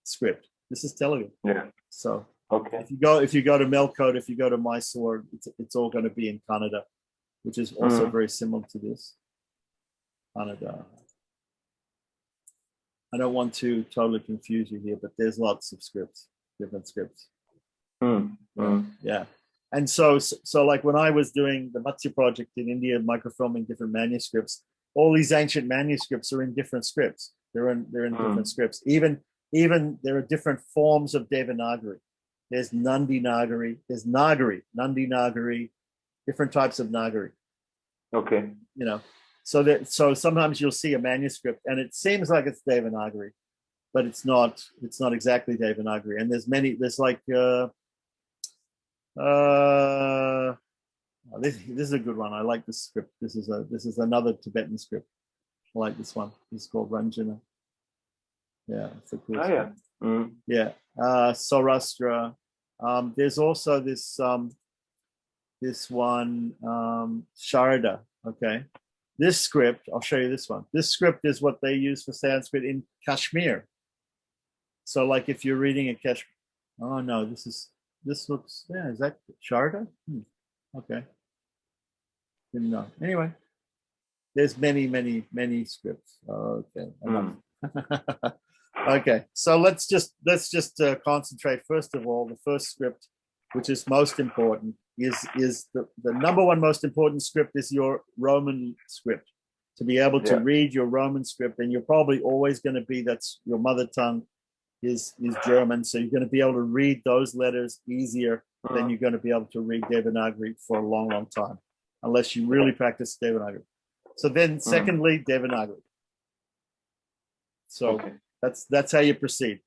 script. This is Telugu. Yeah. So okay. If you go to Melkote, if you go to Mysore, it's all going to be in Kannada, which is also very similar to this. Kannada. I don't want to totally confuse you here, but there's lots of different scripts. Yeah. And so like when I was doing the Matsya project in India, microfilming different manuscripts, all these ancient manuscripts are in different scripts. They're in different scripts. Even there are different forms of Devanagari. There's Nandi Nagari, there's Nagari, Nandi Nagari, different types of Nagari. Okay. So sometimes you'll see a manuscript and it seems like it's Devanagari, but it's not exactly Devanagari. And there's like this is a good one. I like this script. This is another Tibetan script. I like this one. It's called Ranjana. Yeah, it's a cool script. Yeah. Saurashtra. There's also this one, Sharda. Okay. This script, I'll show you this one. This script is what they use for Sanskrit in Kashmir. So like if you're reading a Kashmir, oh no, this looks, yeah, is that Sharda? Okay. Didn't know. Anyway, there's many scripts. Okay. Okay. So let's just concentrate. First of all, the first script, which is most important, is the number one most important script is your Roman script. To be able to read your Roman script, and you're probably always going to be, that's your mother tongue is German, so you're going to be able to read those letters easier than you're going to be able to read Devanagari for a long time, unless you really practice Devanagari. So then, secondly, Devanagari. So that's how you proceed.